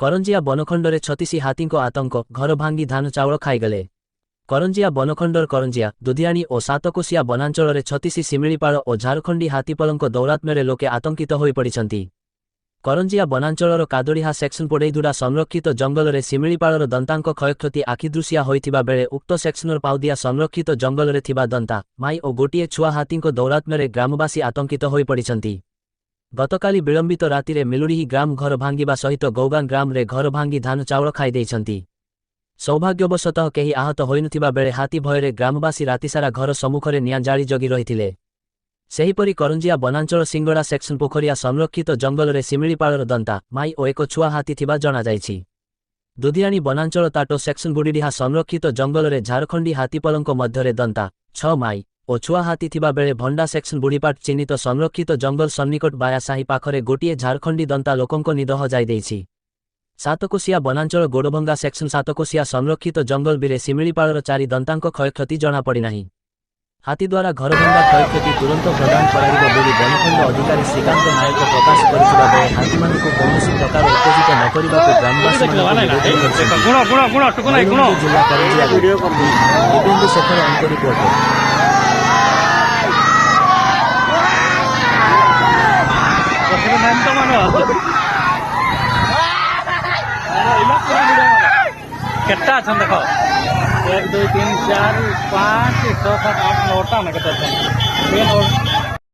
କରଞ୍ଜିଆ ବନଖଣ୍ଡରେ 36 ହାତୀଙ୍କ ଆତଙ୍କ, ଘର ଭାଙ୍ଗି ଧାନ ଚାଉଳ ଖାଇଗଲେ। କରଞ୍ଜିଆ ବନଖଣ୍ଡର କରଞ୍ଜିଆ, ଦୁଧିଆଣୀ ଓ ସାତକୋଶିଆ ବନାଞ୍ଚଳରେ 36 ଶିମିଳିପାଳ ଓ ଝାରଖଣ୍ଡି ହାତୀପଲଙ୍କ ଦୌରାତ୍ମ୍ୟରେ ଲୋକେ ଆତଙ୍କିତ ହୋଇପଡ଼ିଛନ୍ତି। କରଞ୍ଜିଆ ବନାଞ୍ଚଳର କାଦୋଡ଼ିହା ସେକ୍ସନ ପୋଡ଼େଇଧୁଡ଼ା ସଂରକ୍ଷିତ ଜଙ୍ଗଲରେ ଶିମିଳିପାଳର ଦନ୍ତାଙ୍କ କ୍ଷୟକ୍ଷତି ଆଖିଦୃଶିଆ ହୋଇଥିବା ବେଳେ ଉକ୍ତ ସେକ୍ସନର ପାଉଦିଆ ସଂରକ୍ଷିତ ଜଙ୍ଗଲରେ ଥିବା ଦନ୍ତା, ମାଇ ଓ ଗୋଟିଏ ଛୁଆ ହାତୀଙ୍କ ଦୌରାତ୍ମ୍ୟରେ ଗ୍ରାମବାସୀ ଆତଙ୍କିତ ହୋଇପଡ଼ିଛନ୍ତି। ଗତକାଲି ବିଳମ୍ବିତ ରାତିରେ ମିଲୁଡ଼ିହି ଗ୍ରାମ ଘର ଭାଙ୍ଗିବା ସହିତ ଗୌଗାଁ ଗ୍ରାମରେ ଘର ଭାଙ୍ଗି ଧାନ ଚାଉଳ ଖାଇଦେଇଛନ୍ତି। ସୌଭାଗ୍ୟବଶତଃ କେହି ଆହତ ହୋଇନଥିବା ବେଳେ ହାତୀ ଭୟରେ ଗ୍ରାମବାସୀ ରାତିସାରା ଘର ସମ୍ମୁଖରେ ନିଆଁ ଜାଳି ଜଗି ରହିଥିଲେ। ସେହିପରି କରଞ୍ଜିଆ ବନାଞ୍ଚଳ ସିଙ୍ଗଡ଼ା ସେକ୍ସନ ପୋଖରିଆ ସଂରକ୍ଷିତ ଜଙ୍ଗଲରେ ଶିମିଳିପାଳର ଦନ୍ତା, ମାଇ ଓ ଏକ ଛୁଆ ହାତୀ ଥିବା ଜଣାଯାଇଛି। ଦୁଧିଆଣୀ ବନାଞ୍ଚଳ ତାଟୋ ସେକ୍ସନ ବୁଡ଼ିଡିହା ସଂରକ୍ଷିତ ଜଙ୍ଗଲରେ ଝାରଖଣ୍ଡି ହାତୀପଲଙ୍କ ମଧ୍ୟରେ ଦନ୍ତା, 6 ମାଇ ଓ ଛୁଆ ହାତୀ ଥିବା ବେଳେ ଭଣ୍ଡା ସେକ୍ସନ ବୁଢ଼ିପାଟ ଚିହ୍ନିତ ସଂରକ୍ଷିତ ଜଙ୍ଗଲ ସନ୍ନିକଟ ବାୟା ସାହି ପାଖରେ ଗୋଟିଏ ଝାରଖଣ୍ଡି ଦନ୍ତା ଲୋକଙ୍କ ନିଦ ହଜାଇ ଦେଇଛି। ସାତକୋଶିଆ ବନାଞ୍ଚଳ ଗୋଡ଼ଭଙ୍ଗା ସେକ୍ସନ ସାତକୋଶିଆ ସଂରକ୍ଷିତ ଜଙ୍ଗଲ ବିରେ ଶିମିଳିପାଳର 4 ଦନ୍ତାଙ୍କ କ୍ଷୟକ୍ଷତି ଜଣାପଡ଼ିନାହିଁ। ହାତୀ ଦ୍ୱାରା ଘରଭଙ୍ଗା କ୍ଷୟକ୍ଷତି ତୁରନ୍ତ ପ୍ରଦାନ କରାଯିବ ବୋଲି ବନଖଣ୍ଡ ଅଧିକାରୀ ଶ୍ରୀକାନ୍ତ ନାୟକ ପ୍ରକାଶ କରିଥିବା ବେଳେ ହାତୀମାନଙ୍କୁ କୌଣସି ପ୍ରକାର ଉତ୍ତେଜିତ ନ କରିବାକୁ ଗ୍ରାମବାସୀମାନଙ୍କୁ ନିବେଦନ କରିଛନ୍ତି। ଜିଲ୍ଲା କରଞ୍ଜିଆ ଦିବ୍ୟେନ୍ଦୁ ଶେଖର ଅଙ୍କ ରିପୋର୍ଟ। केटा अच्छा देख 1 2 3 4 5 6 7 8 9टा ना केटा